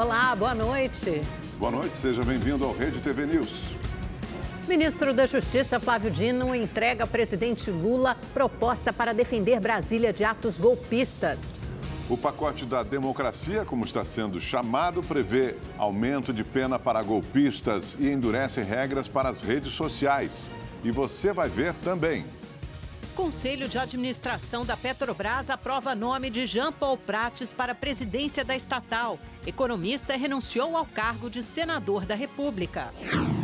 Olá, boa noite. Boa noite, seja bem-vindo ao Rede TV News. Ministro da Justiça, Flávio Dino, entrega ao presidente Lula proposta para defender Brasília de atos golpistas. O pacote da democracia, como está sendo chamado, prevê aumento de pena para golpistas e endurece regras para as redes sociais. E você vai ver também. Conselho de Administração da Petrobras aprova nome de Jean Paul Prates para a presidência da estatal. Economista renunciou ao cargo de senador da República.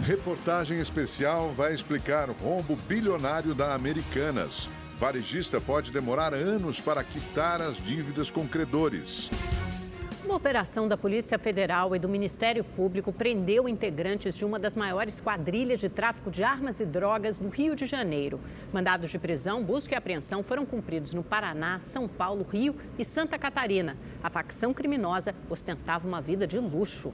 Reportagem especial vai explicar o rombo bilionário da Americanas. Varejista pode demorar anos para quitar as dívidas com credores. Uma operação da Polícia Federal e do Ministério Público prendeu integrantes de uma das maiores quadrilhas de tráfico de armas e drogas no Rio de Janeiro. Mandados de prisão, busca e apreensão foram cumpridos no Paraná, São Paulo, Rio e Santa Catarina. A facção criminosa ostentava uma vida de luxo.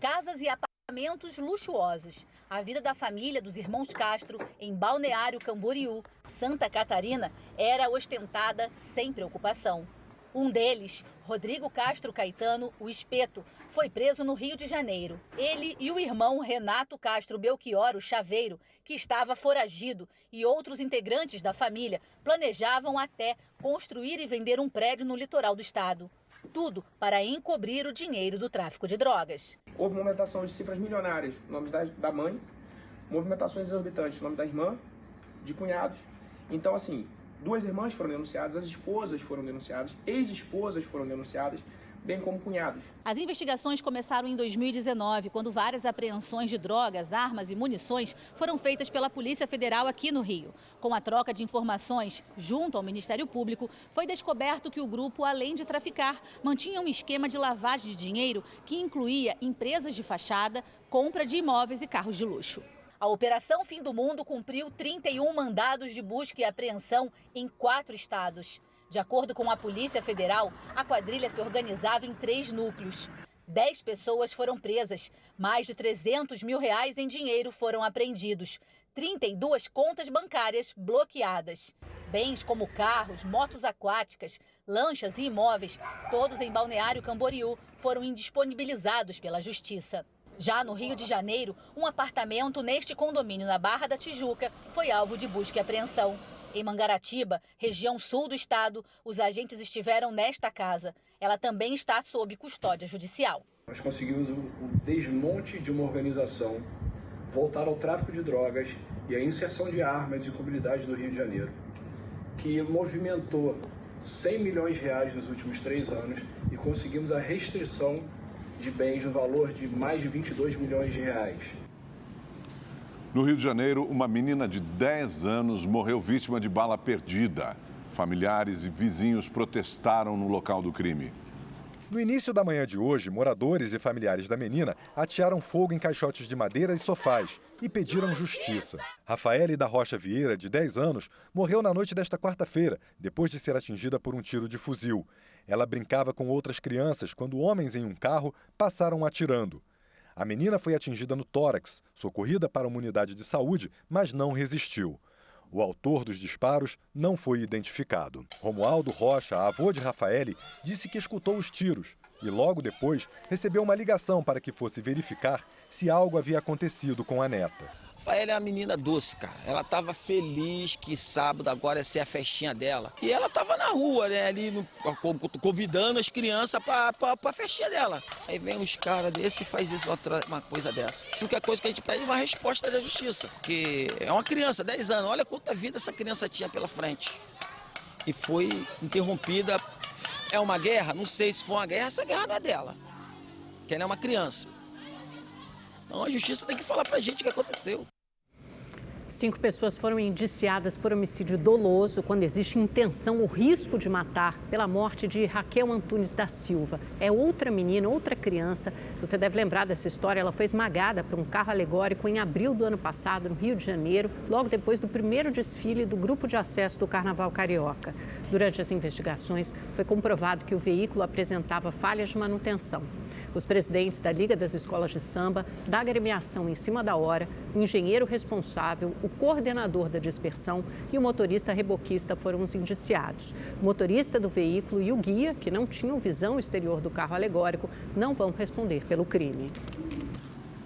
Casas e apartamentos luxuosos. A vida da família dos irmãos Castro, em Balneário Camboriú, Santa Catarina, era ostentada sem preocupação. Um deles, Rodrigo Castro Caetano, o Espeto, foi preso no Rio de Janeiro. Ele e o irmão Renato Castro Belchior, o Chaveiro, que estava foragido, e outros integrantes da família planejavam até construir e vender um prédio no litoral do estado. Tudo para encobrir o dinheiro do tráfico de drogas. Houve movimentação de cifras milionárias, nome da mãe, movimentações exorbitantes, nome da irmã, de cunhados. Então, assim, 2 irmãs foram denunciadas, as esposas foram denunciadas, ex-esposas foram denunciadas, bem como cunhados. As investigações começaram em 2019, quando várias apreensões de drogas, armas e munições foram feitas pela Polícia Federal aqui no Rio. Com a troca de informações junto ao Ministério Público, foi descoberto que o grupo, além de traficar, mantinha um esquema de lavagem de dinheiro que incluía empresas de fachada, compra de imóveis e carros de luxo. A Operação Fim do Mundo cumpriu 31 mandados de busca e apreensão em 4 estados. De acordo com a Polícia Federal, a quadrilha se organizava em 3 núcleos. 10 pessoas foram presas, mais de R$300 mil em dinheiro foram apreendidos, 32 contas bancárias bloqueadas. Bens como carros, motos aquáticas, lanchas e imóveis, todos em Balneário Camboriú, foram indisponibilizados pela Justiça. Já no Rio de Janeiro, um apartamento neste condomínio na Barra da Tijuca foi alvo de busca e apreensão. Em Mangaratiba, região sul do estado, os agentes estiveram nesta casa. Ela também está sob custódia judicial. Nós conseguimos o desmonte de uma organização voltada ao tráfico de drogas e à inserção de armas em comunidades do Rio de Janeiro, que movimentou R$100 milhões nos últimos 3 anos e conseguimos a restrição de bens no valor de mais de R$22 milhões. No Rio de Janeiro, uma menina de 10 anos morreu vítima de bala perdida. Familiares e vizinhos protestaram no local do crime. No início da manhã de hoje, moradores e familiares da menina atearam fogo em caixotes de madeira e sofás e pediram justiça. Rafaele da Rocha Vieira, de 10 anos, morreu na noite desta quarta-feira, depois de ser atingida por um tiro de fuzil. Ela brincava com outras crianças quando homens em um carro passaram atirando. A menina foi atingida no tórax, socorrida para uma unidade de saúde, mas não resistiu. O autor dos disparos não foi identificado. Romualdo Rocha, avô de Rafaele, disse que escutou os tiros e logo depois recebeu uma ligação para que fosse verificar se algo havia acontecido com a neta. Rafaela é uma menina doce, cara. Ela estava feliz que sábado agora ia ser a festinha dela. E ela estava na rua, né, ali convidando as crianças para a festinha dela. Aí vem uns caras desse e faz isso, uma coisa dessa. A única coisa que a gente pede é uma resposta da justiça. Porque é uma criança, 10 anos, olha quanta vida essa criança tinha pela frente. E foi interrompida. É uma guerra? Não sei se foi uma guerra, essa guerra não é dela. Porque ela é uma criança. Então a justiça tem que falar pra gente o que aconteceu. 5 pessoas foram indiciadas por homicídio doloso quando existe intenção ou risco de matar pela morte de Raquel Antunes da Silva. É outra menina, outra criança. Você deve lembrar dessa história. Ela foi esmagada por um carro alegórico em abril do ano passado, no Rio de Janeiro, logo depois do primeiro desfile do grupo de acesso do Carnaval Carioca. Durante as investigações, foi comprovado que o veículo apresentava falhas de manutenção. Os presidentes da Liga das Escolas de Samba, da agremiação Em Cima da Hora, o engenheiro responsável, o coordenador da dispersão e o motorista reboquista foram os indiciados. O motorista do veículo e o guia, que não tinham visão exterior do carro alegórico, não vão responder pelo crime.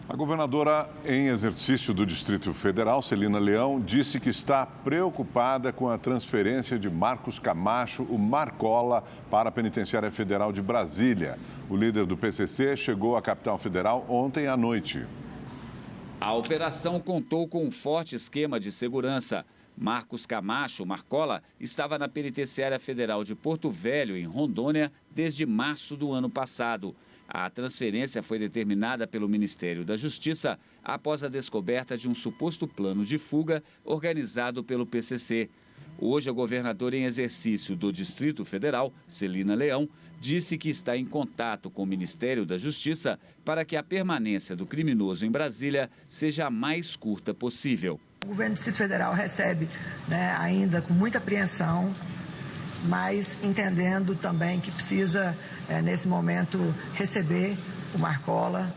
A governadora em exercício do Distrito Federal, Celina Leão, disse que está preocupada com a transferência de Marcos Camacho, o Marcola, para a Penitenciária Federal de Brasília. O líder do PCC chegou à capital federal ontem à noite. A operação contou com um forte esquema de segurança. Marcos Camacho, Marcola, estava na Penitenciária Federal de Porto Velho, em Rondônia, desde março do ano passado. A transferência foi determinada pelo Ministério da Justiça após a descoberta de um suposto plano de fuga organizado pelo PCC. Hoje, a governadora em exercício do Distrito Federal, Celina Leão, disse que está em contato com o Ministério da Justiça para que a permanência do criminoso em Brasília seja a mais curta possível. O governo do Distrito Federal recebe, ainda com muita apreensão, mas entendendo também que precisa, nesse momento, receber o Marcola.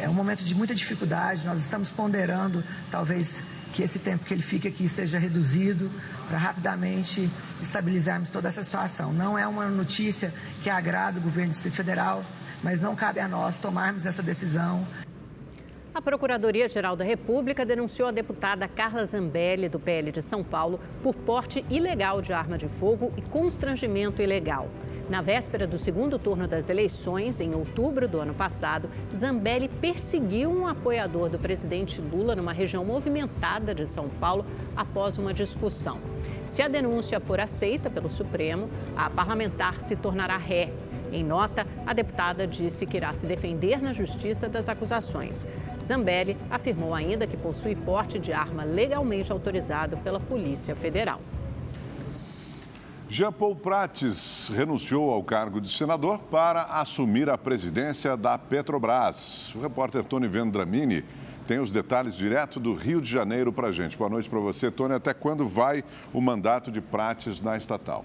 É um momento de muita dificuldade, nós estamos ponderando, talvez, que esse tempo que ele fique aqui seja reduzido para rapidamente estabilizarmos toda essa situação. Não é uma notícia que agrada o governo do Distrito Federal, mas não cabe a nós tomarmos essa decisão. A Procuradoria-Geral da República denunciou a deputada Carla Zambelli, do PL de São Paulo, por porte ilegal de arma de fogo e constrangimento ilegal. Na véspera do segundo turno das eleições, em outubro do ano passado, Zambelli perseguiu um apoiador do presidente Lula numa região movimentada de São Paulo após uma discussão. Se a denúncia for aceita pelo Supremo, a parlamentar se tornará ré. Em nota, a deputada disse que irá se defender na justiça das acusações. Zambelli afirmou ainda que possui porte de arma legalmente autorizado pela Polícia Federal. Jean Paul Prates renunciou ao cargo de senador para assumir a presidência da Petrobras. O repórter Tony Vendramini tem os detalhes direto do Rio de Janeiro para a gente. Boa noite para você, Tony. Até quando vai o mandato de Prates na estatal?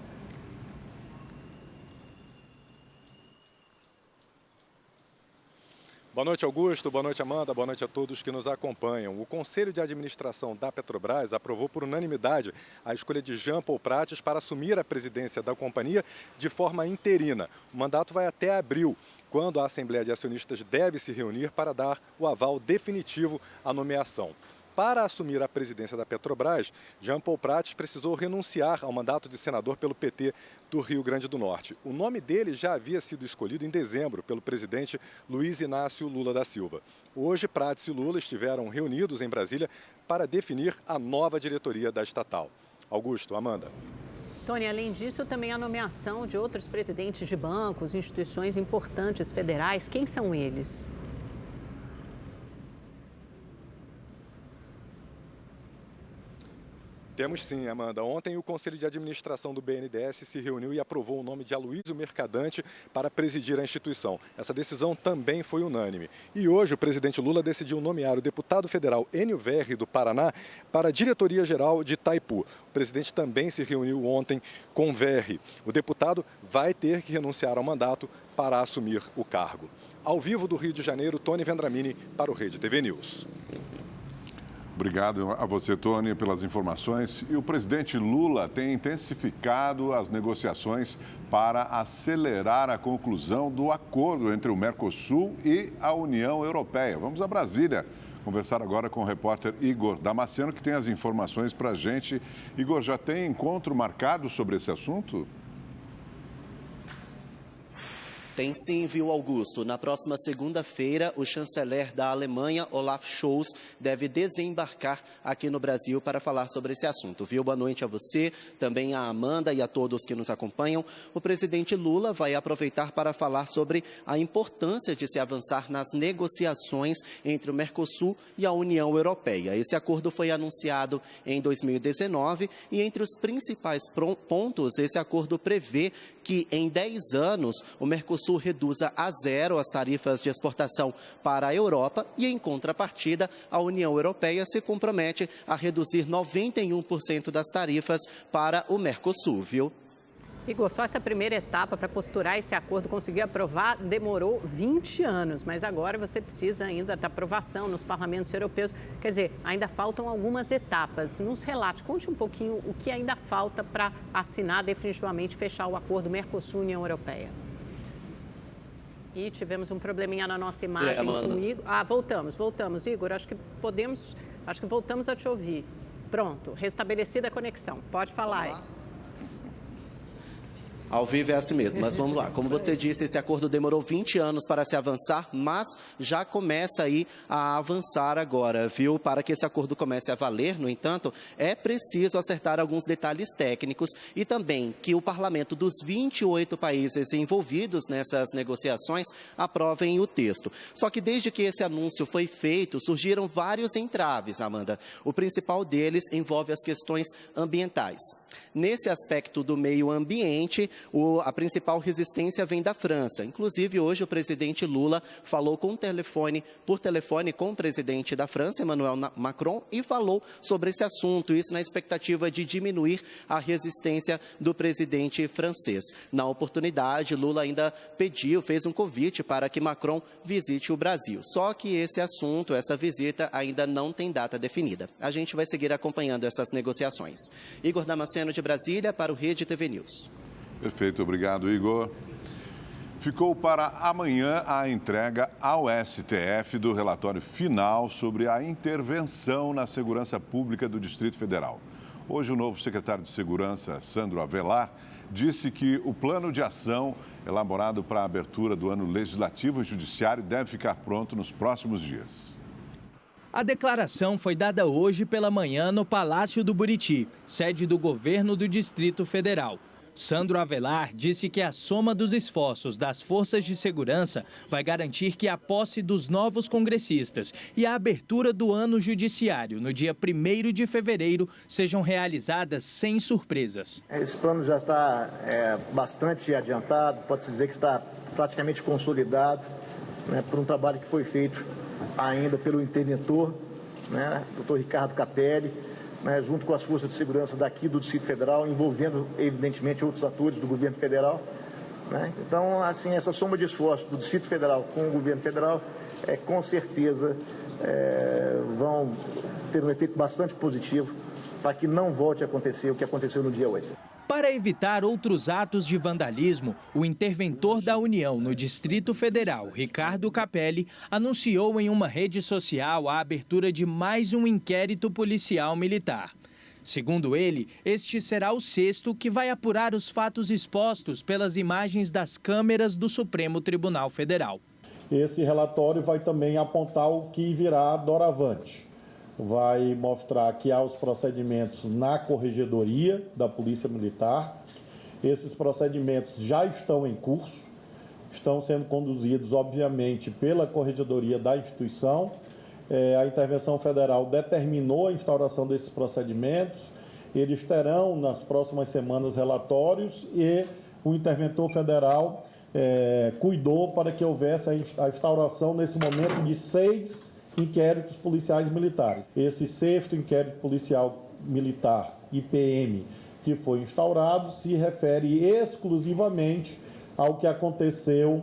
Boa noite, Augusto. Boa noite, Amanda. Boa noite a todos que nos acompanham. O Conselho de Administração da Petrobras aprovou por unanimidade a escolha de Jean Paul Prates para assumir a presidência da companhia de forma interina. O mandato vai até abril, quando a Assembleia de Acionistas deve se reunir para dar o aval definitivo à nomeação. Para assumir a presidência da Petrobras, Jean Paul Prates precisou renunciar ao mandato de senador pelo PT do Rio Grande do Norte. O nome dele já havia sido escolhido em dezembro pelo presidente Luiz Inácio Lula da Silva. Hoje, Prates e Lula estiveram reunidos em Brasília para definir a nova diretoria da estatal. Augusto, Amanda. Tony, além disso, também a nomeação de outros presidentes de bancos, instituições importantes federais. Quem são eles? Temos sim, Amanda. Ontem o Conselho de Administração do BNDES se reuniu e aprovou o nome de Aloysio Mercadante para presidir a instituição. Essa decisão também foi unânime. E hoje o presidente Lula decidiu nomear o deputado federal Enio Verri, do Paraná, para a diretoria-geral de Itaipu. O presidente também se reuniu ontem com Verri. O deputado vai ter que renunciar ao mandato para assumir o cargo. Ao vivo do Rio de Janeiro, Tony Vendramini para o Rede TV News. Obrigado a você, Tony, pelas informações. E o presidente Lula tem intensificado as negociações para acelerar a conclusão do acordo entre o Mercosul e a União Europeia. Vamos a Brasília conversar agora com o repórter Igor Damasceno, que tem as informações para a gente. Igor, já tem encontro marcado sobre esse assunto? Tem sim, viu, Augusto? Na próxima segunda-feira, o chanceler da Alemanha, Olaf Scholz, deve desembarcar aqui no Brasil para falar sobre esse assunto, viu? Boa noite a você, também a Amanda e a todos que nos acompanham. O presidente Lula vai aproveitar para falar sobre a importância de se avançar nas negociações entre o Mercosul e a União Europeia. Esse acordo foi anunciado em 2019 e entre os principais pontos, esse acordo prevê que em 10 anos o Mercosul reduza a zero as tarifas de exportação para a Europa e, em contrapartida, a União Europeia se compromete a reduzir 91% das tarifas para o Mercosul, viu? Igor, só essa primeira etapa para costurar esse acordo, conseguir aprovar, demorou 20 anos, mas agora você precisa ainda da aprovação nos parlamentos europeus. Quer dizer, ainda faltam algumas etapas. Nos relate, conte um pouquinho o que ainda falta para assinar definitivamente, fechar o acordo Mercosul-União Europeia. E tivemos um probleminha na nossa imagem com o Igor. Voltamos, Igor. Acho que voltamos a te ouvir. Pronto, restabelecida a conexão. Pode falar aí. Ao vivo é assim mesmo, mas vamos lá. Como você disse, esse acordo demorou 20 anos para se avançar, mas já começa aí a avançar agora, viu? Para que esse acordo comece a valer, no entanto, é preciso acertar alguns detalhes técnicos e também que o parlamento dos 28 países envolvidos nessas negociações aprovem o texto. Só que desde que esse anúncio foi feito, surgiram vários entraves, Amanda. O principal deles envolve as questões ambientais. Nesse aspecto do meio ambiente, a principal resistência vem da França. Inclusive, hoje o presidente Lula falou por telefone com o presidente da França, Emmanuel Macron, e falou sobre esse assunto, isso na expectativa de diminuir a resistência do presidente francês. Na oportunidade, Lula ainda fez um convite para que Macron visite o Brasil. Só que esse assunto, essa visita, ainda não tem data definida. A gente vai seguir acompanhando essas negociações. Igor Damasceno, de Brasília, para o Rede TV News. Perfeito, obrigado, Igor. Ficou para amanhã a entrega ao STF do relatório final sobre a intervenção na segurança pública do Distrito Federal. Hoje, o novo secretário de Segurança, Sandro Avelar, disse que o plano de ação elaborado para a abertura do ano legislativo e judiciário deve ficar pronto nos próximos dias. A declaração foi dada hoje pela manhã no Palácio do Buriti, sede do governo do Distrito Federal. Sandro Avelar disse que a soma dos esforços das forças de segurança vai garantir que a posse dos novos congressistas e a abertura do ano judiciário no dia 1º de fevereiro sejam realizadas sem surpresas. Esse plano já está bastante adiantado, pode-se dizer que está praticamente consolidado, por um trabalho que foi feito ainda pelo interventor, doutor Ricardo Capelli, junto com as forças de segurança daqui do Distrito Federal, envolvendo, evidentemente, outros atores do governo federal. Então, assim, essa soma de esforços do Distrito Federal com o governo federal, com certeza, vão ter um efeito bastante positivo para que não volte a acontecer o que aconteceu no dia 8. Para evitar outros atos de vandalismo, o interventor da União no Distrito Federal, Ricardo Capelli, anunciou em uma rede social a abertura de mais um inquérito policial militar. Segundo ele, este será o 6º que vai apurar os fatos expostos pelas imagens das câmeras do Supremo Tribunal Federal. Esse relatório vai também apontar o que virá doravante. Vai mostrar que há os procedimentos na Corregedoria da Polícia Militar. Esses procedimentos já estão em curso, estão sendo conduzidos, obviamente, pela Corregedoria da instituição. A intervenção federal determinou a instauração desses procedimentos. Eles terão, nas próximas semanas, relatórios e o interventor federal cuidou para que houvesse a instauração, nesse momento, de 6 inquéritos policiais militares. Esse 6º inquérito policial militar, IPM, que foi instaurado, se refere exclusivamente ao que aconteceu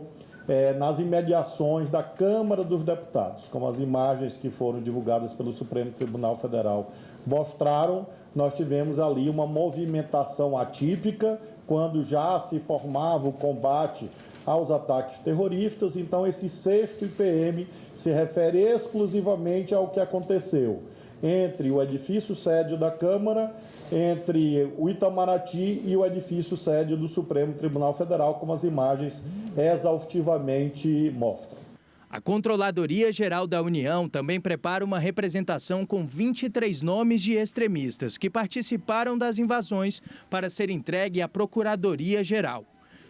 nas imediações da Câmara dos Deputados. Como as imagens que foram divulgadas pelo Supremo Tribunal Federal mostraram, nós tivemos ali uma movimentação atípica, quando já se formava o combate aos ataques terroristas. Então, esse 6º IPM se refere exclusivamente ao que aconteceu entre o edifício sede da Câmara, entre o Itamaraty e o edifício sede do Supremo Tribunal Federal, como as imagens exaustivamente mostram. A Controladoria Geral da União também prepara uma representação com 23 nomes de extremistas que participaram das invasões para ser entregue à Procuradoria Geral.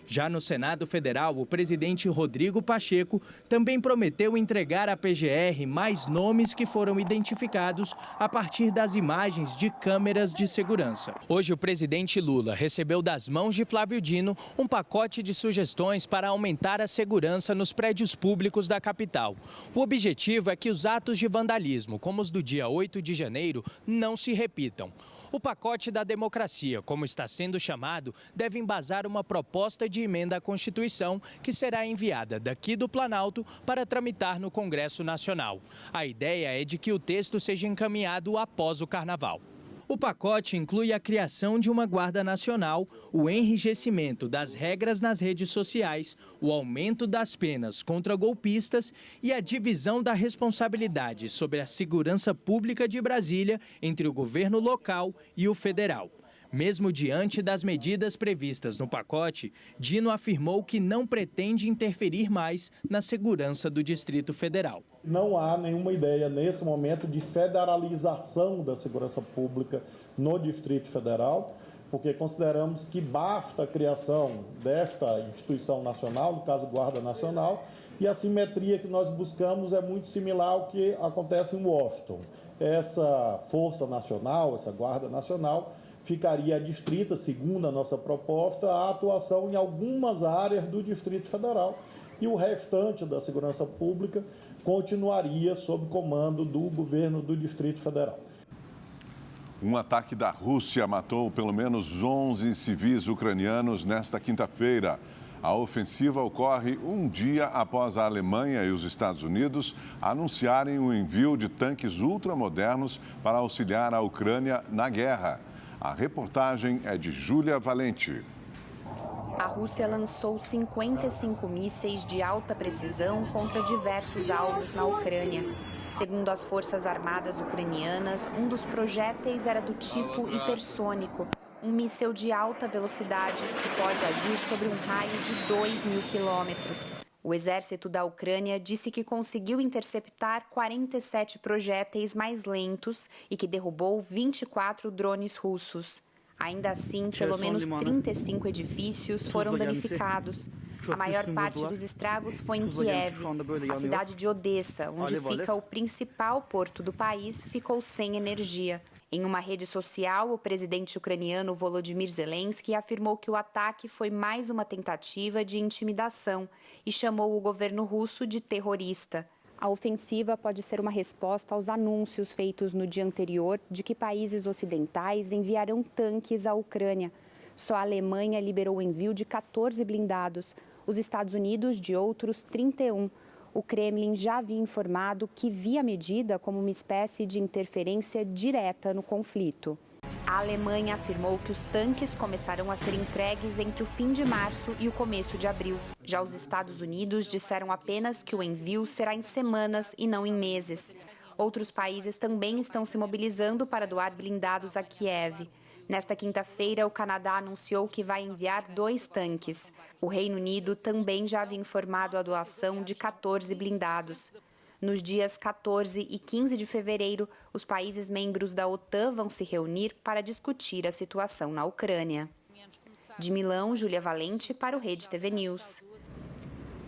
Já no Senado Federal, o presidente Rodrigo Pacheco também prometeu entregar à PGR mais nomes que foram identificados a partir das imagens de câmeras de segurança. Hoje, o presidente Lula recebeu das mãos de Flávio Dino um pacote de sugestões para aumentar a segurança nos prédios públicos da capital. O objetivo é que os atos de vandalismo, como os do dia 8 de janeiro, não se repitam. O pacote da democracia, como está sendo chamado, deve embasar uma proposta de emenda à Constituição que será enviada daqui do Planalto para tramitar no Congresso Nacional. A ideia é de que o texto seja encaminhado após o Carnaval. O pacote inclui a criação de uma Guarda Nacional, o enrijecimento das regras nas redes sociais, o aumento das penas contra golpistas e a divisão da responsabilidade sobre a segurança pública de Brasília entre o governo local e o federal. Mesmo diante das medidas previstas no pacote, Dino afirmou que não pretende interferir mais na segurança do Distrito Federal. Não há nenhuma ideia nesse momento de federalização da segurança pública no Distrito Federal, porque consideramos que basta a criação desta instituição nacional, no caso Guarda Nacional, e a simetria que nós buscamos é muito similar ao que acontece em Washington. Essa força nacional, essa Guarda Nacional, ficaria adstrita, segundo a nossa proposta, à atuação em algumas áreas do Distrito Federal e o restante da segurança pública continuaria sob comando do governo do Distrito Federal. Um ataque da Rússia matou pelo menos 11 civis ucranianos nesta quinta-feira. A ofensiva ocorre um dia após a Alemanha e os Estados Unidos anunciarem o envio de tanques ultramodernos para auxiliar a Ucrânia na guerra. A reportagem é de Júlia Valente. A Rússia lançou 55 mísseis de alta precisão contra diversos alvos na Ucrânia. Segundo as Forças Armadas ucranianas, um dos projéteis era do tipo hipersônico, um míssil de alta velocidade que pode agir sobre um raio de 2.000 quilômetros. O exército da Ucrânia disse que conseguiu interceptar 47 projéteis mais lentos e que derrubou 24 drones russos. Ainda assim, pelo menos 35 edifícios foram danificados. A maior parte dos estragos foi em Kiev. A cidade de Odessa, onde fica o principal porto do país, ficou sem energia. Em uma rede social, o presidente ucraniano Volodymyr Zelensky afirmou que o ataque foi mais uma tentativa de intimidação e chamou o governo russo de terrorista. A ofensiva pode ser uma resposta aos anúncios feitos no dia anterior de que países ocidentais enviarão tanques à Ucrânia. Só a Alemanha liberou o envio de 14 blindados, os Estados Unidos de outros 31. O Kremlin já havia informado que via a medida como uma espécie de interferência direta no conflito. A Alemanha afirmou que os tanques começarão a ser entregues entre o fim de março e o começo de abril. Já os Estados Unidos disseram apenas que o envio será em semanas e não em meses. Outros países também estão se mobilizando para doar blindados a Kiev. Nesta quinta-feira, o Canadá anunciou que vai enviar 2 tanques. O Reino Unido também já havia informado a doação de 14 blindados. Nos dias 14 e 15 de fevereiro, os países membros da OTAN vão se reunir para discutir a situação na Ucrânia. De Milão, Júlia Valente para o Rede TV News.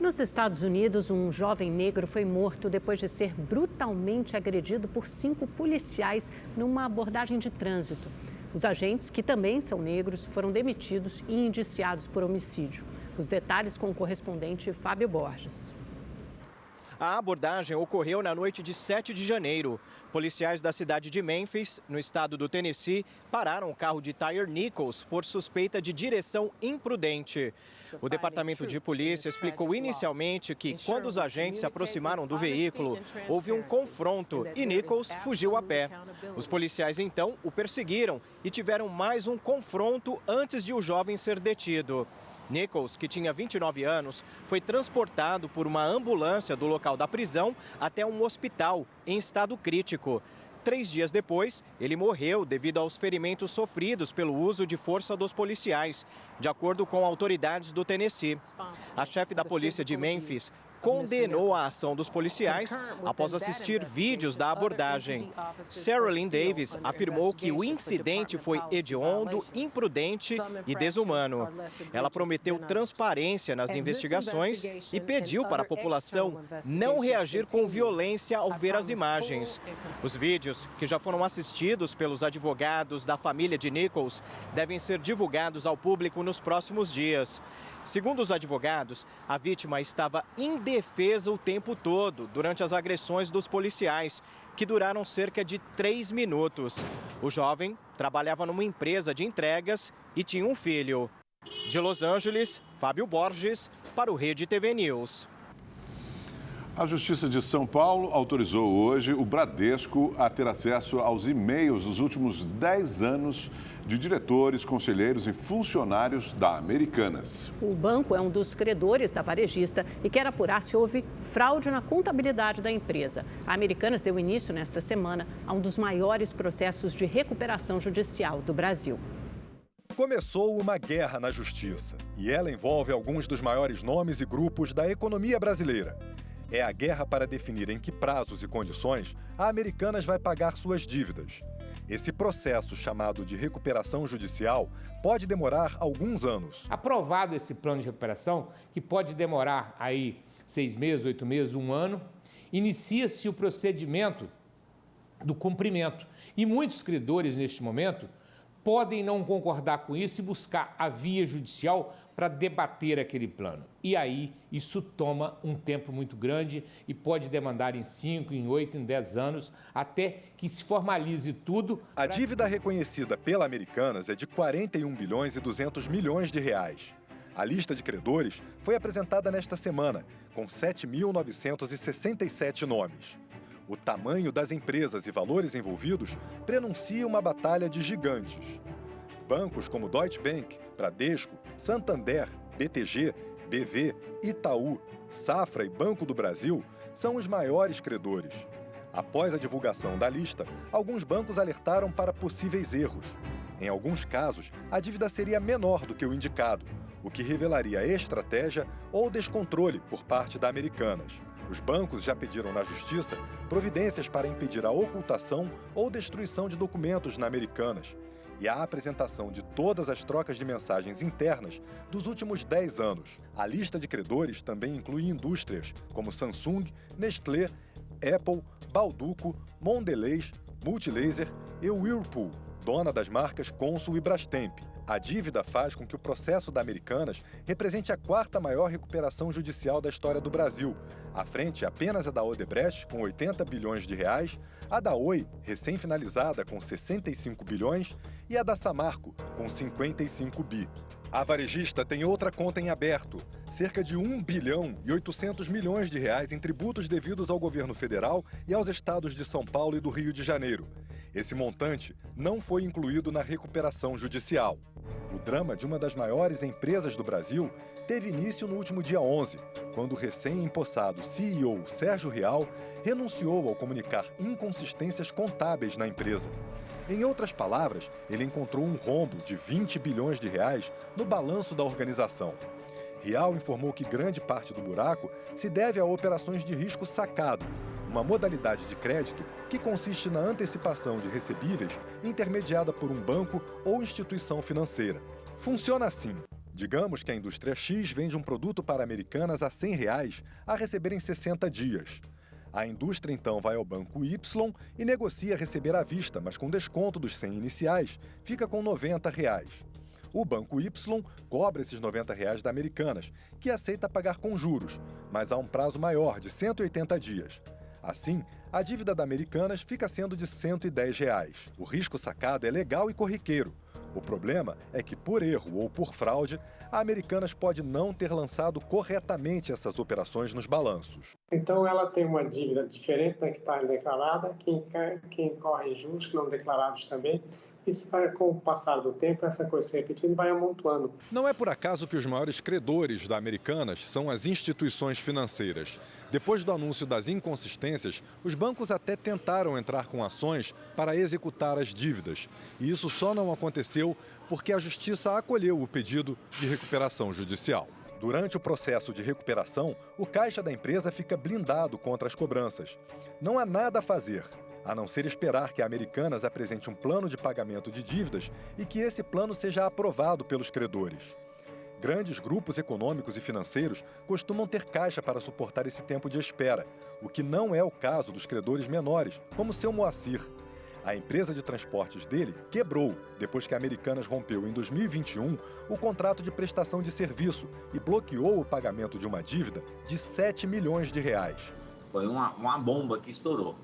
Nos Estados Unidos, um jovem negro foi morto depois de ser brutalmente agredido por 5 policiais numa abordagem de trânsito. Os agentes, que também são negros, foram demitidos e indiciados por homicídio. Os detalhes com o correspondente Fábio Borges. A abordagem ocorreu na noite de 7 de janeiro. Policiais da cidade de Memphis, no estado do Tennessee, pararam o carro de Tyre Nichols por suspeita de direção imprudente. O departamento de polícia explicou inicialmente que, quando os agentes se aproximaram do veículo, houve um confronto e Nichols fugiu a pé. Os policiais, então, o perseguiram e tiveram mais um confronto antes de o jovem ser detido. Nichols, que tinha 29 anos, foi transportado por uma ambulância do local da prisão até um hospital em estado crítico. 3 dias depois, ele morreu devido aos ferimentos sofridos pelo uso de força dos policiais, de acordo com autoridades do Tennessee. A chefe da polícia de Memphis condenou a ação dos policiais após assistir vídeos da abordagem. Sarah Lynn Davis afirmou que o incidente foi hediondo, imprudente e desumano. Ela prometeu transparência nas investigações e pediu para a população não reagir com violência ao ver as imagens. Os vídeos, que já foram assistidos pelos advogados da família de Nichols, devem ser divulgados ao público nos próximos dias. Segundo os advogados, a vítima estava indefesa o tempo todo durante as agressões dos policiais, que duraram cerca de 3 minutos. O jovem trabalhava numa empresa de entregas e tinha um filho. De Los Angeles, Fábio Borges, para o Rede TV News. A Justiça de São Paulo autorizou hoje o Bradesco a ter acesso aos e-mails dos últimos 10 anos de diretores, conselheiros e funcionários da Americanas. O banco é um dos credores da varejista e quer apurar se houve fraude na contabilidade da empresa. A Americanas deu início nesta semana a um dos maiores processos de recuperação judicial do Brasil. Começou uma guerra na justiça e ela envolve alguns dos maiores nomes e grupos da economia brasileira. É a guerra para definir em que prazos e condições a Americanas vai pagar suas dívidas. Esse processo, chamado de recuperação judicial, pode demorar alguns anos. Aprovado esse plano de recuperação, que pode demorar aí 6 meses, 8 meses, 1 ano, inicia-se o procedimento do cumprimento. E muitos credores, neste momento, podem não concordar com isso e buscar a via judicial para debater aquele plano. E aí, isso toma um tempo muito grande e pode demandar em 5, em 8, em 10 anos, até que se formalize tudo. A dívida reconhecida pela Americanas é de 41 bilhões e 200 milhões de reais. A lista de credores foi apresentada nesta semana, com 7.967 nomes. O tamanho das empresas e valores envolvidos prenuncia uma batalha de gigantes. Bancos como Deutsche Bank, Bradesco, Santander, BTG, BV, Itaú, Safra e Banco do Brasil são os maiores credores. Após a divulgação da lista, alguns bancos alertaram para possíveis erros. Em alguns casos, a dívida seria menor do que o indicado, o que revelaria estratégia ou descontrole por parte da Americanas. Os bancos já pediram na Justiça providências para impedir a ocultação ou destruição de documentos na Americanas e a apresentação de todas as trocas de mensagens internas dos últimos 10 anos. A lista de credores também inclui indústrias como Samsung, Nestlé, Apple, Balduco, Mondelez, Multilaser e Whirlpool, dona das marcas Consul e Brastemp. A dívida faz com que o processo da Americanas represente a 4ª maior recuperação judicial da história do Brasil. À frente apenas a da Odebrecht, com 80 bilhões de reais, a da Oi, recém-finalizada, com 65 bilhões, e a da Samarco, com 55 bi. A varejista tem outra conta em aberto, cerca de 1 bilhão e 800 milhões de reais em tributos devidos ao governo federal e aos estados de São Paulo e do Rio de Janeiro. Esse montante não foi incluído na recuperação judicial. O drama de uma das maiores empresas do Brasil teve início no último dia 11, quando o recém-empossado CEO Sérgio Rial renunciou ao comunicar inconsistências contábeis na empresa. Em outras palavras, ele encontrou um rombo de 20 bilhões de reais no balanço da organização. Rial informou que grande parte do buraco se deve a operações de risco sacado, uma modalidade de crédito que consiste na antecipação de recebíveis intermediada por um banco ou instituição financeira. Funciona assim. Digamos que a indústria X vende um produto para Americanas a R$ 100 a receber em 60 dias. A indústria então vai ao banco Y e negocia receber à vista, mas com desconto dos 100 iniciais, fica com R$ 90. O banco Y cobra esses R$ 90 da Americanas, que aceita pagar com juros, mas há um prazo maior, de 180 dias. Assim, a dívida da Americanas fica sendo de R$ 110. O risco sacado é legal e corriqueiro. O problema é que, por erro ou por fraude, a Americanas pode não ter lançado corretamente essas operações nos balanços. Então, ela tem uma dívida diferente da que está declarada, quem corre juros não declarados também. Isso vai, com o passar do tempo, essa coisa se repetindo, vai amontoando. Não é por acaso que os maiores credores da Americanas são as instituições financeiras. Depois do anúncio das inconsistências, os bancos até tentaram entrar com ações para executar as dívidas. E isso só não aconteceu porque a Justiça acolheu o pedido de recuperação judicial. Durante o processo de recuperação, o caixa da empresa fica blindado contra as cobranças. Não há nada a fazer, a não ser esperar que a Americanas apresente um plano de pagamento de dívidas e que esse plano seja aprovado pelos credores. Grandes grupos econômicos e financeiros costumam ter caixa para suportar esse tempo de espera, o que não é o caso dos credores menores, como seu Moacir. A empresa de transportes dele quebrou depois que a Americanas rompeu em 2021 o contrato de prestação de serviço e bloqueou o pagamento de uma dívida de 7 milhões de reais. Foi uma bomba que estourou,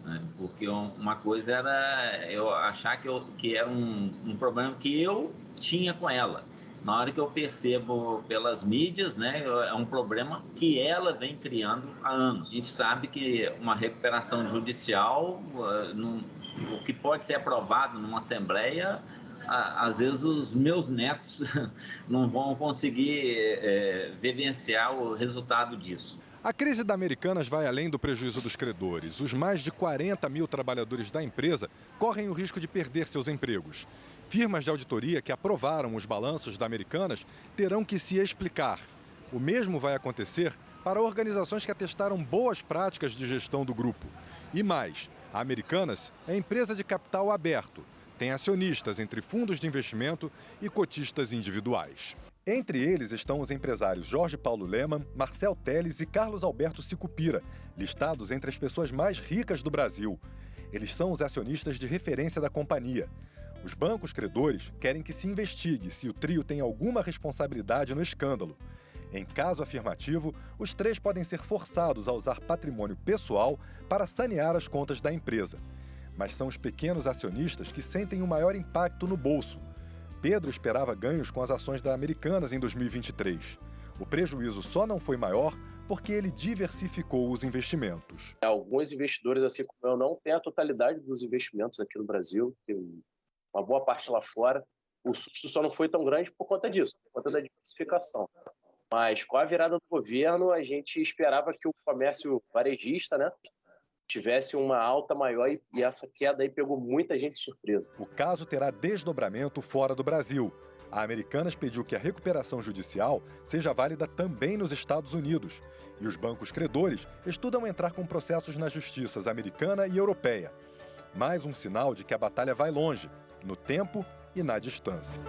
né? Porque uma coisa era eu achar que era um problema que eu tinha com ela. Na hora que eu percebo pelas mídias, né, é um problema que ela vem criando há anos. A gente sabe que uma recuperação judicial, o que pode ser aprovado numa assembleia, às vezes os meus netos não vão conseguir vivenciar o resultado disso. A crise da Americanas vai além do prejuízo dos credores. Os mais de 40 mil trabalhadores da empresa correm o risco de perder seus empregos. Firmas de auditoria que aprovaram os balanços da Americanas terão que se explicar. O mesmo vai acontecer para organizações que atestaram boas práticas de gestão do grupo. E mais, a Americanas é empresa de capital aberto. Tem acionistas entre fundos de investimento e cotistas individuais. Entre eles estão os empresários Jorge Paulo Lemann, Marcel Teles e Carlos Alberto Sicupira, listados entre as pessoas mais ricas do Brasil. Eles são os acionistas de referência da companhia. Os bancos credores querem que se investigue se o trio tem alguma responsabilidade no escândalo. Em caso afirmativo, os três podem ser forçados a usar patrimônio pessoal para sanear as contas da empresa. Mas são os pequenos acionistas que sentem o maior impacto no bolso. Pedro esperava ganhos com as ações da Americanas em 2023. O prejuízo só não foi maior porque ele diversificou os investimentos. Alguns investidores, assim como eu, não têm a totalidade dos investimentos aqui no Brasil, tem uma boa parte lá fora. O susto só não foi tão grande por conta disso, por conta da diversificação. Mas com a virada do governo, a gente esperava que o comércio varejista, né, tivesse uma alta maior e essa queda aí pegou muita gente de surpresa. O caso terá desdobramento fora do Brasil. A Americanas pediu que a recuperação judicial seja válida também nos Estados Unidos. E os bancos credores estudam entrar com processos nas justiças americana e europeia. Mais um sinal de que a batalha vai longe, no tempo e na distância.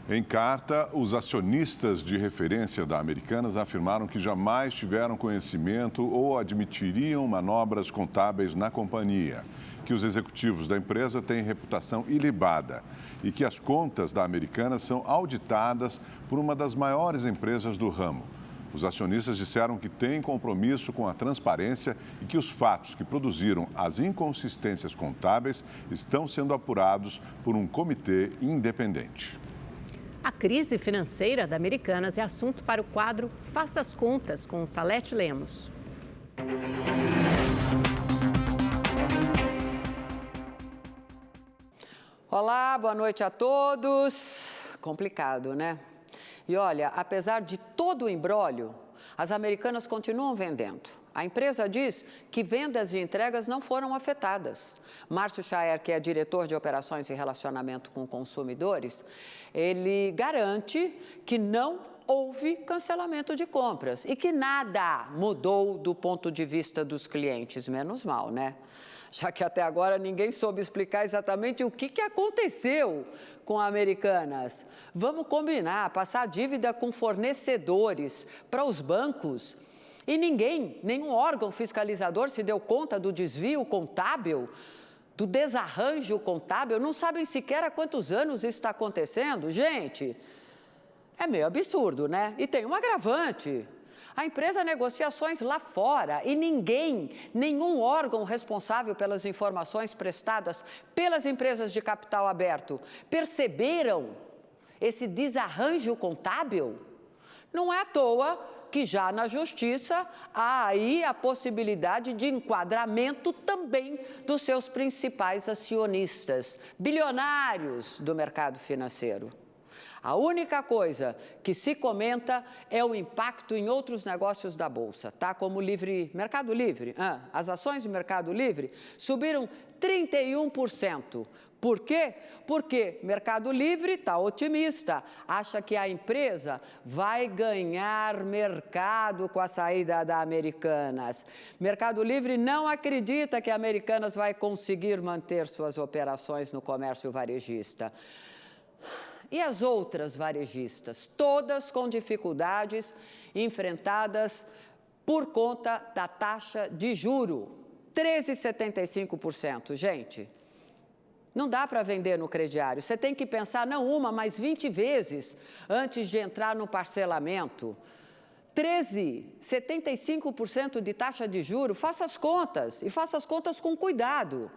Em carta, os acionistas de referência da Americanas afirmaram que jamais tiveram conhecimento ou admitiriam manobras contábeis na companhia, que os executivos da empresa têm reputação ilibada e que as contas da Americanas são auditadas por uma das maiores empresas do ramo. Os acionistas disseram que têm compromisso com a transparência e que os fatos que produziram as inconsistências contábeis estão sendo apurados por um comitê independente. A crise financeira da Americanas é assunto para o quadro Faça as Contas, com Salete Lemos. Olá, boa noite a todos. Complicado, né? E olha, apesar de todo o imbróglio, as Americanas continuam vendendo. A empresa diz que vendas e entregas não foram afetadas. Márcio Chaer, que é diretor de operações e relacionamento com consumidores, ele garante que não houve cancelamento de compras e que nada mudou do ponto de vista dos clientes, menos mal, né? Já que até agora ninguém soube explicar exatamente o que aconteceu com a Americanas. Vamos combinar, passar dívida com fornecedores para os bancos e nenhum órgão fiscalizador se deu conta do desvio contábil, do desarranjo contábil, não sabem sequer há quantos anos isso está acontecendo. Gente, é meio absurdo, né? E tem um agravante. A empresa negocia ações lá fora e nenhum órgão responsável pelas informações prestadas pelas empresas de capital aberto perceberam esse desarranjo contábil? Não é à toa que já na Justiça há aí a possibilidade de enquadramento também dos seus principais acionistas, bilionários do mercado financeiro. A única coisa que se comenta é o impacto em outros negócios da Bolsa, tá? Como Mercado Livre. As ações do Mercado Livre subiram 31%. Por quê? Porque Mercado Livre está otimista, acha que a empresa vai ganhar mercado com a saída da Americanas. Mercado Livre não acredita que a Americanas vai conseguir manter suas operações no comércio varejista. E as outras varejistas, todas com dificuldades enfrentadas por conta da taxa de juro. 13,75%, gente. Não dá para vender no crediário. Você tem que pensar não uma, mas 20 vezes antes de entrar no parcelamento. 75% de taxa de juro, faça as contas e faça as contas com cuidado.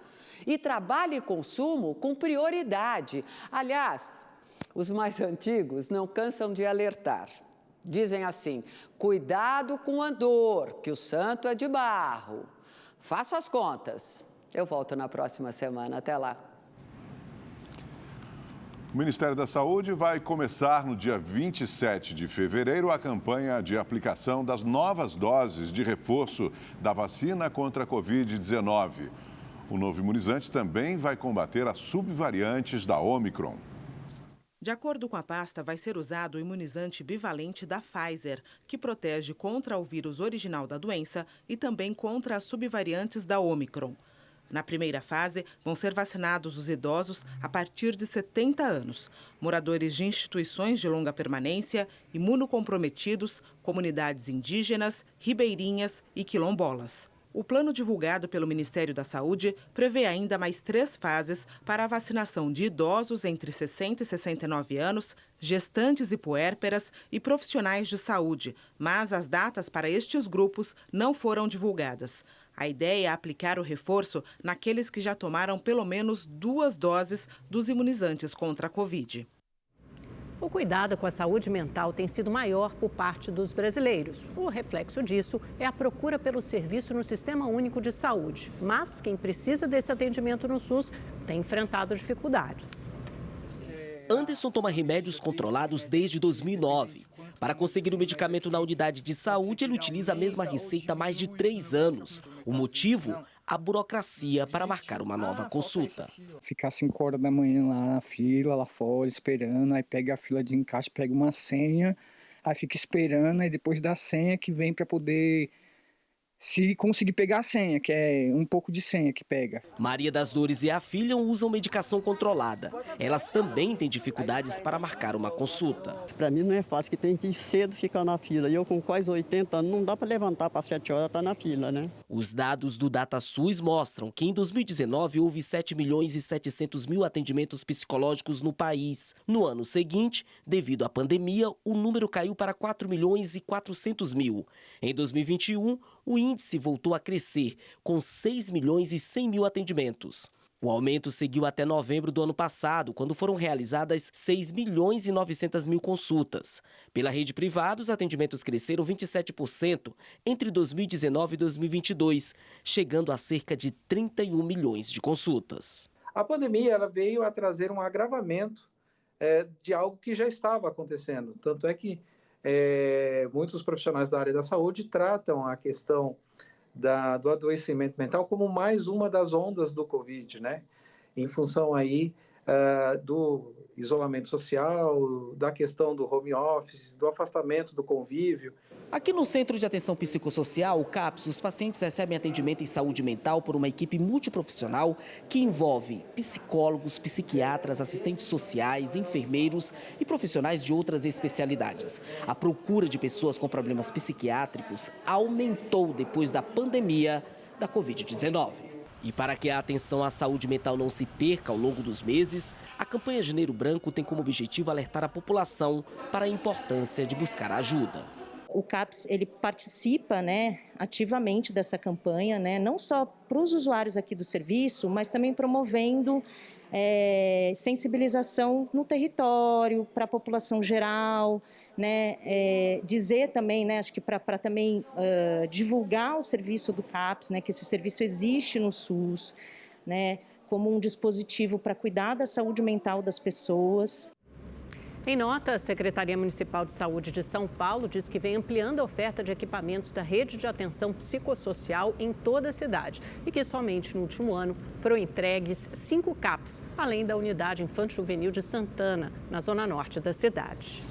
E trabalhe consumo com prioridade. Aliás, os mais antigos não cansam de alertar. Dizem assim, cuidado com o andor, que o santo é de barro. Faça as contas. Eu volto na próxima semana. Até lá. O Ministério da Saúde vai começar no dia 27 de fevereiro a campanha de aplicação das novas doses de reforço da vacina contra a Covid-19. O novo imunizante também vai combater as subvariantes da Omicron. De acordo com a pasta, vai ser usado o imunizante bivalente da Pfizer, que protege contra o vírus original da doença e também contra as subvariantes da Omicron. Na primeira fase, vão ser vacinados os idosos a partir de 70 anos, moradores de instituições de longa permanência, imunocomprometidos, comunidades indígenas, ribeirinhas e quilombolas. O plano divulgado pelo Ministério da Saúde prevê ainda mais 3 fases para a vacinação de idosos entre 60 e 69 anos, gestantes e puérperas e profissionais de saúde, mas as datas para estes grupos não foram divulgadas. A ideia é aplicar o reforço naqueles que já tomaram pelo menos 2 doses dos imunizantes contra a Covid. O cuidado com a saúde mental tem sido maior por parte dos brasileiros. O reflexo disso é a procura pelo serviço no Sistema Único de Saúde. Mas quem precisa desse atendimento no SUS tem enfrentado dificuldades. Anderson toma remédios controlados desde 2009. Para conseguir o medicamento na unidade de saúde, ele utiliza a mesma receita há mais de 3 anos. O motivo? A burocracia para marcar uma nova consulta. Ficar 5 horas da manhã lá na fila, lá fora, esperando, aí pega a fila de encaixe, pega uma senha, aí fica esperando, aí depois da senha que vem para poder... Se conseguir pegar a senha, que é um pouco de senha que pega. Maria das Dores e a filha usam medicação controlada. Elas também têm dificuldades para marcar uma consulta. Para mim não é fácil, que tem que ir cedo ficar na fila. E eu com quase 80 anos, não dá para levantar para 7 horas, tá na fila, né? Os dados do DataSUS mostram que em 2019 houve 7.700.000 atendimentos psicológicos no país. No ano seguinte, devido à pandemia, o número caiu para 4.400.000. Em 2021, o índice voltou a crescer, com 6.100.000 atendimentos. O aumento seguiu até novembro do ano passado, quando foram realizadas 6.900.000 consultas. Pela rede privada, os atendimentos cresceram 27% entre 2019 e 2022, chegando a cerca de 31 milhões de consultas. A pandemia ela veio a trazer um agravamento de algo que já estava acontecendo. Tanto é que muitos profissionais da área da saúde tratam a questão do adoecimento mental como mais uma das ondas do Covid, né? Em função aí do isolamento social, da questão do home office, do afastamento do convívio. Aqui no Centro de Atenção Psicossocial, o CAPS, os pacientes recebem atendimento em saúde mental por uma equipe multiprofissional que envolve psicólogos, psiquiatras, assistentes sociais, enfermeiros e profissionais de outras especialidades. A procura de pessoas com problemas psiquiátricos aumentou depois da pandemia da Covid-19. E para que a atenção à saúde mental não se perca ao longo dos meses, a campanha Janeiro Branco tem como objetivo alertar a população para a importância de buscar ajuda. O CAPS ele participa, ativamente dessa campanha, não só para os usuários aqui do serviço, mas também promovendo sensibilização no território, para a população geral, dizer também, acho que para também divulgar o serviço do CAPS, que esse serviço existe no SUS, como um dispositivo para cuidar da saúde mental das pessoas. Em nota, a Secretaria Municipal de Saúde de São Paulo diz que vem ampliando a oferta de equipamentos da rede de atenção psicossocial em toda a cidade e que somente no último ano foram entregues 5 CAPs, além da unidade infanto-juvenil de Santana, na zona norte da cidade.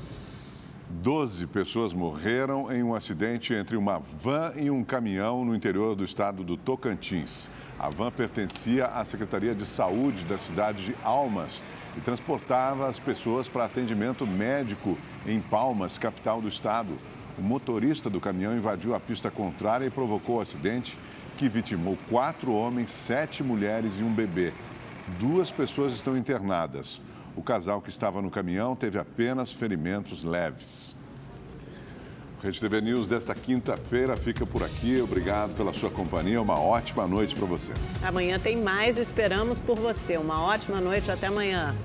12 pessoas morreram em um acidente entre uma van e um caminhão no interior do estado do Tocantins. A van pertencia à Secretaria de Saúde da cidade de Almas e transportava as pessoas para atendimento médico em Palmas, capital do estado. O motorista do caminhão invadiu a pista contrária e provocou o acidente que vitimou 4 homens, 7 mulheres e um bebê. 2 pessoas estão internadas. O casal que estava no caminhão teve apenas ferimentos leves. O Rede TV News desta quinta-feira fica por aqui. Obrigado pela sua companhia. Uma ótima noite para você. Amanhã tem mais. Esperamos por você. Uma ótima noite. Até amanhã.